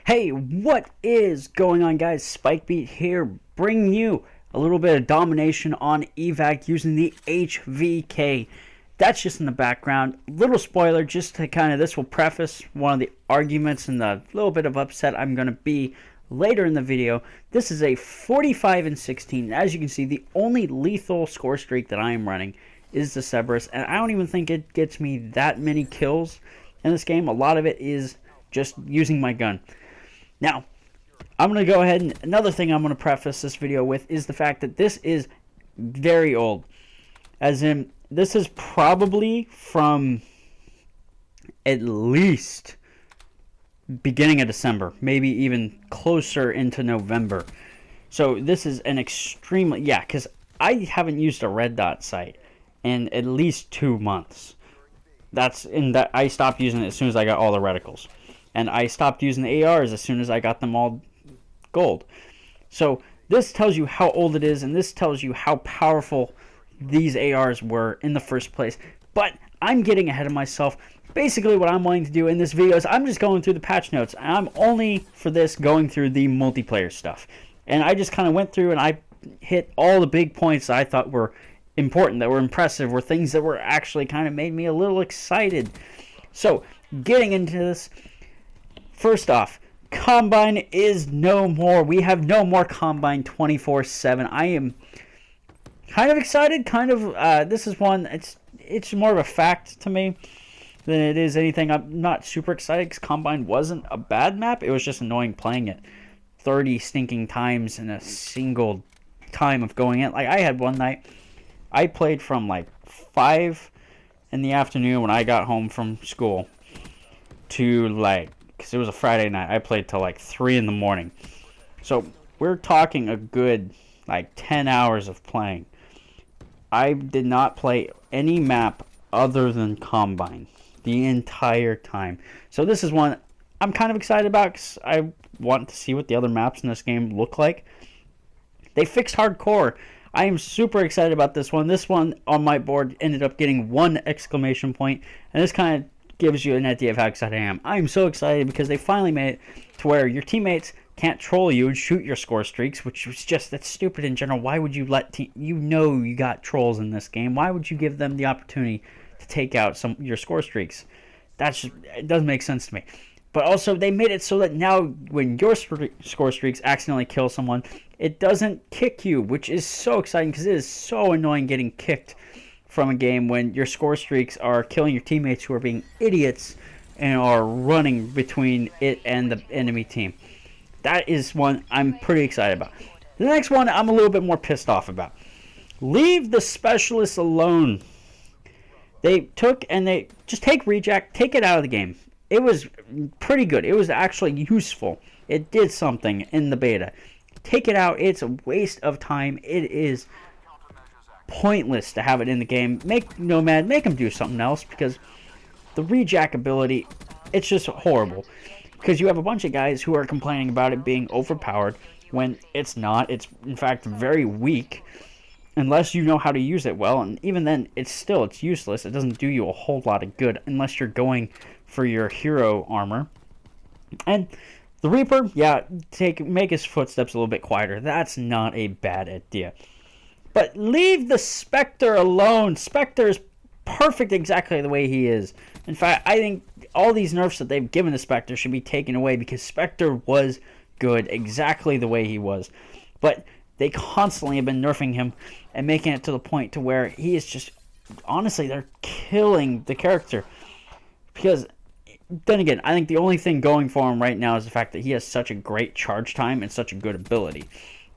Hey, what is going on, guys? Spikebeat here, bringing you a little bit of domination on evac using the HVK. That's just in the background. Little spoiler, just to this will preface one of the arguments and the little bit of upset I'm going to be later in the video. This is a 45-16. As you can see, the only lethal score streak that I am running is the Cerberus, and I don't even think it gets me that many kills in this game. A lot of it is just using my gun. Now, I'm going to go ahead and another thing I'm going to preface this video with is the fact that this is very old. As in, this is probably from at least beginning of December, maybe even closer into November. So this is an extremely, because I haven't used a red dot sight in at least 2 months. That's in that I stopped using it as soon as I got all the reticles. And I stopped using the ARs as soon as I got them all gold. So this tells you how old it is, and this tells you how powerful these ARs were in the first place. But I'm getting ahead of myself. Basically what I'm wanting to do in this video is I'm just going through the patch notes. I'm only for this going through the multiplayer stuff. And I just kind of went through and I hit all the big points that I thought were important, that were impressive, were things that were actually kind of made me a little excited. So getting into this, first off, Combine is no more. We have no more Combine 24/7. I am kind of excited. This is one. It's more of a fact to me than it is anything. I'm not super excited because Combine wasn't a bad map. It was just annoying playing it 30 stinking times in a single time of going in. Like I had one night, I played from like 5 in the afternoon when I got home from school to because it was a Friday night, I played till like 3 in the morning. So we're talking a good 10 hours of playing. I did not play any map other than Combine the entire time. So this is one I'm kind of excited about because I want to see what the other maps in this game look like. They fixed hardcore. I am super excited about this one. This one on my board ended up getting 1 exclamation point, and this kind of gives you an idea of how excited I am. I'm so excited because they finally made it to where your teammates can't troll you and shoot your score streaks, which was that's stupid in general. Why would you let you got trolls in this game? Why would you give them the opportunity to take out your score streaks? It doesn't make sense to me. But also, they made it so that now when your score streaks accidentally kill someone, it doesn't kick you, which is so exciting because it is so annoying getting kicked from a game when your score streaks are killing your teammates who are being idiots and are running between it and the enemy team. That is one I'm pretty excited about. The next one I'm a little bit more pissed off about. Leave the specialists alone. They just take Rejack, take it out of the game. It was pretty good. It was actually useful. It did something in the beta. Take it out. It's a waste of time. It is pointless to have it in the game. Make Nomad, make him do something else, because the Rejack ability, it's just horrible. Because you have a bunch of guys who are complaining about it being overpowered when it's not. It's in fact very weak unless you know how to use it well, and even then it's useless. It doesn't do you a whole lot of good unless you're going for your hero armor. And the Reaper, make his footsteps a little bit quieter. That's not a bad idea. But leave the Spectre alone. Spectre is perfect exactly the way he is. In fact, I think all these nerfs that they've given to Spectre should be taken away because Spectre was good exactly the way he was. But they constantly have been nerfing him and making it to the point to where he is just, honestly, they're killing the character. Because, then again, I think the only thing going for him right now is the fact that he has such a great charge time and such a good ability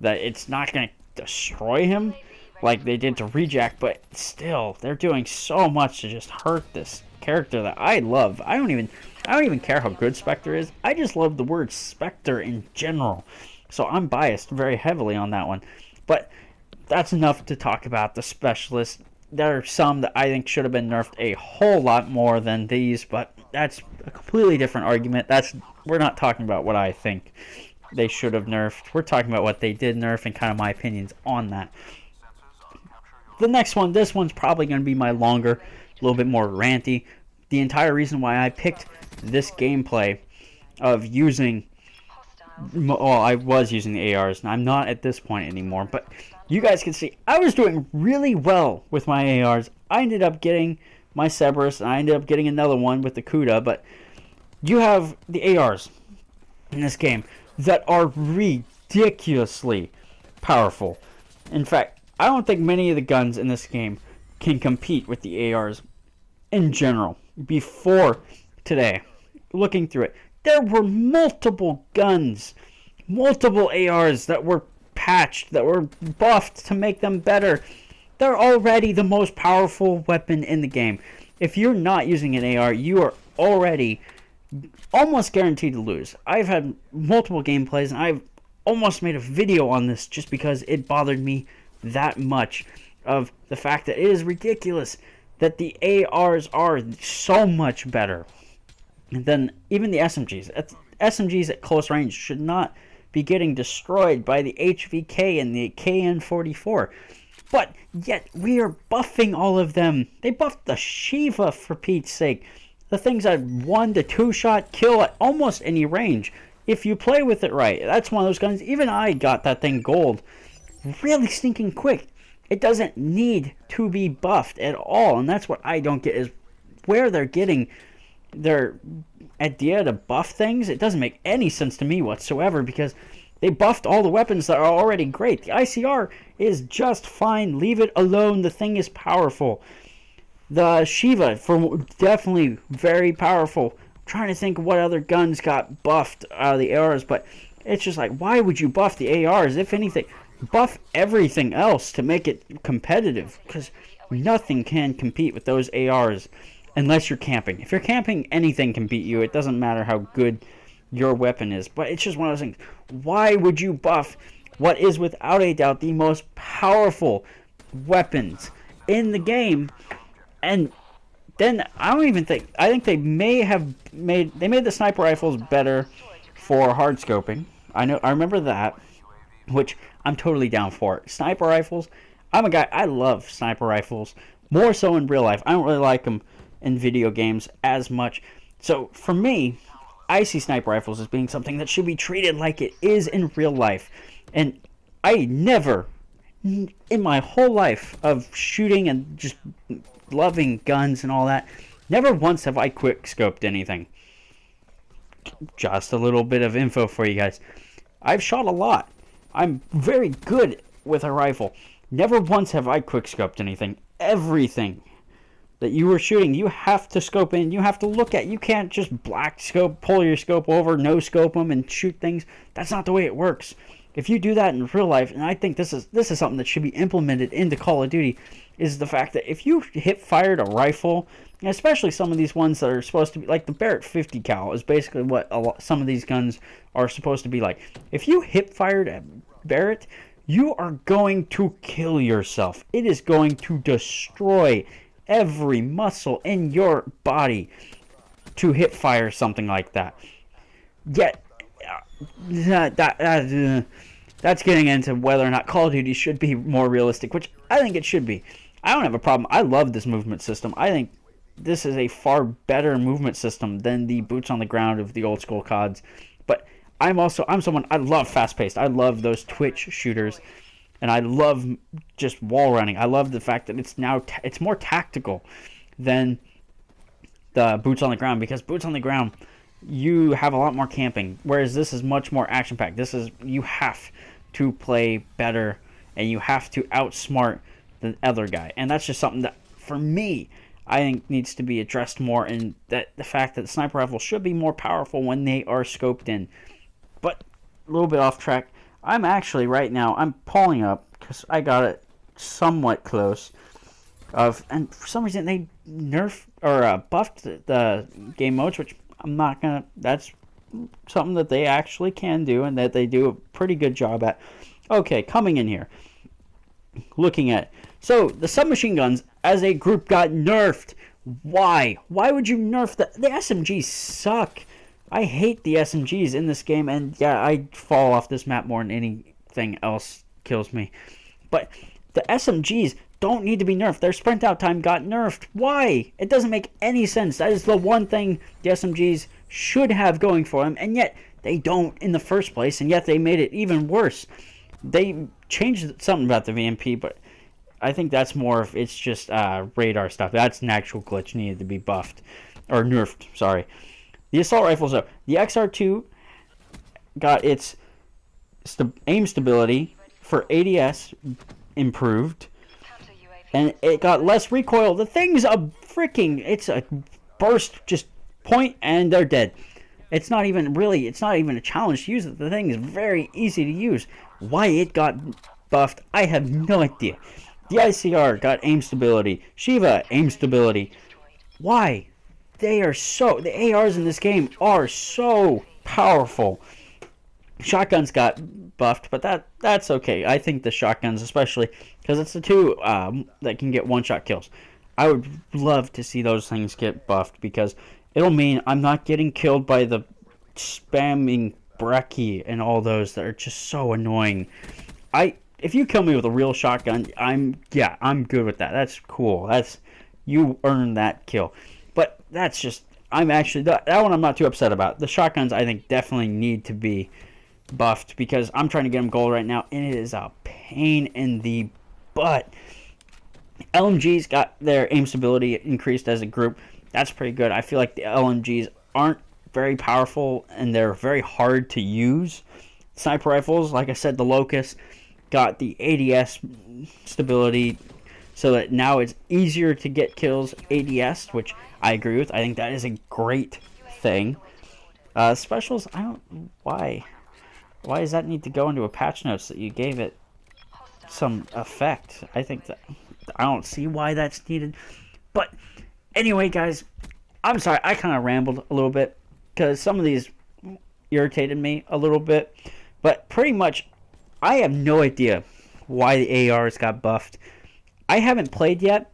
that it's not going to destroy him like they did to Rejack, but still, they're doing so much to just hurt this character that I love. I don't even care how good Spectre is. I just love the word Spectre in general. So I'm biased very heavily on that one. But that's enough to talk about the specialists. There are some that I think should have been nerfed a whole lot more than these, but that's a completely different argument. We're not talking about what I think they should have nerfed. We're talking about what they did nerf and kind of my opinions on that. The next one, this one's probably going to be my longer, a little bit more ranty. The entire reason why I picked this gameplay of using well, I was using the ARs, and I'm not at this point anymore, but you guys can see I was doing really well with my ARs. I ended up getting my Cerberus, and I ended up getting another one with the Kuda, but you have the ARs in this game that are ridiculously powerful. In fact, I don't think many of the guns in this game can compete with the ARs in general. Before today, looking through it, there were multiple guns, multiple ARs that were patched, that were buffed to make them better. They're already the most powerful weapon in the game. If you're not using an AR, you are already almost guaranteed to lose. I've had multiple gameplays, and I've almost made a video on this just because it bothered me that much, of the fact that it is ridiculous that the ARs are so much better than even the SMGs. SMGs at close range should not be getting destroyed by the HVK and the KN-44. But yet we are buffing all of them. They buffed the Shiva, for Pete's sake. The thing's a 1 to 2 shot kill at almost any range if you play with it right. That's one of those guns. Even I got that thing gold really stinking quick. It doesn't need to be buffed at all, and that's what I don't get, is where they're getting their idea to buff things. It doesn't make any sense to me whatsoever, because they buffed all the weapons that are already great. The ICR is just fine. Leave it alone. The thing is powerful. The Shiva, definitely very powerful. I'm trying to think what other guns got buffed out of the ARs, but it's just like, why would you buff the ARs? If anything, buff everything else to make it competitive, because nothing can compete with those ARs unless you're camping. If you're camping, anything can beat you. It doesn't matter how good your weapon is. But it's just one of those things. Why would you buff what is without a doubt the most powerful weapons in the game? And then I think they made the sniper rifles better for hard scoping. I remember that, which I'm totally down for. Sniper rifles, I'm a guy, I love sniper rifles, more so in real life. I don't really like them in video games as much. So for me, I see sniper rifles as being something that should be treated like it is in real life. And I never, in my whole life of shooting and just loving guns and all that, never once have I quick scoped anything. Just a little bit of info for you guys. I've shot a lot. I'm very good with a rifle. Never once have I quick scoped anything. Everything that you were shooting, you have to scope in. You have to look at. You can't just black scope, pull your scope over, no scope them, and shoot things. That's not the way it works. If you do that in real life, and I think this is something that should be implemented into Call of Duty, is the fact that if you hip fired a rifle, and especially some of these ones that are supposed to be like the Barrett 50 cal is basically what some of these guns are supposed to be like. If you hip fired a Barrett, you are going to kill yourself. It is going to destroy every muscle in your body to hip fire something like that. Yet that's getting into whether or not Call of Duty should be more realistic, which I think it should be. I don't have a problem. I love this movement system. I think this is a far better movement system than the boots on the ground of the old school CODs. But I'm someone, I love fast paced. I love those Twitch shooters, and I love just wall running. I love the fact that it's more tactical than the boots on the ground, because boots on the ground, you have a lot more camping, whereas this is much more action packed. You have to play better, and you have to outsmart the other guy, and that's just something that, for me, I think needs to be addressed more, and that the fact that the sniper rifle should be more powerful when they are scoped in. But a little bit off track. I'm actually right now, I'm pulling up, because I got it somewhat close, and for some reason they buffed the game modes, which I'm not gonna, that's something that they actually can do, and that they do a pretty good job at. Okay, coming in here, looking at, so the submachine guns as a group got nerfed. Why would you nerf the SMGs? Suck. I hate the SMGs in this game, and yeah, I fall off this map more than anything else kills me. But the SMGs don't need to be nerfed. Their sprint out time got nerfed. Why? It doesn't make any sense. That is the one thing the SMGs should have going for them, and yet they don't in the first place, and yet they made it even worse. They changed something about the VMP, but I think that's more of it's just radar stuff. That's an actual glitch needed to be buffed or nerfed. Sorry. The assault rifles though, the XR2 got its aim stability for ADS improved, and it got less recoil. The thing's it's a burst, just point and they're dead. It's not even a challenge to use it. The thing is very easy to use. Why it got buffed, I have no idea. The ICR got aim stability. Shiva, aim stability. Why? The ARs in this game are so powerful. Shotguns got buffed, but that's okay. I think the shotguns, especially, because it's the two that can get one-shot kills. I would love to see those things get buffed, because it'll mean I'm not getting killed by the spamming Brecci and all those that are just so annoying. If you kill me with a real shotgun, I'm good with that. That's cool. You earned that kill. But that's just, that one I'm not too upset about. The shotguns I think definitely need to be buffed, because I'm trying to get them gold right now, and it is a pain in the butt. LMGs got their aim stability increased as a group. That's pretty good. I feel like the LMGs aren't very powerful, and they're very hard to use. Sniper rifles, like I said, the Locust got the ADS stability, so that now it's easier to get kills ADS, which I agree with. I think that is a great thing. Specials, I don't... Why does that need to go into a patch notes that you gave it some effect? I think that... I don't see why that's needed. But anyway, guys, I'm sorry. I kind of rambled a little bit, because some of these irritated me a little bit. But pretty much, I have no idea why the ARs got buffed. I haven't played yet.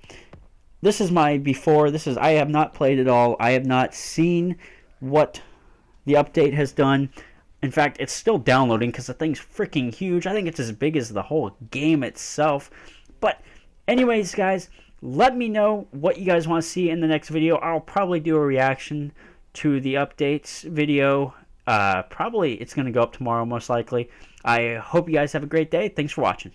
This is my before. I have not played at all. I have not seen what the update has done. In fact, it's still downloading, because the thing's freaking huge. I think it's as big as the whole game itself. But anyways, guys, let me know what you guys want to see in the next video. I'll probably do a reaction to the updates video. Probably it's going to go up tomorrow, most likely. I hope you guys have a great day. Thanks for watching.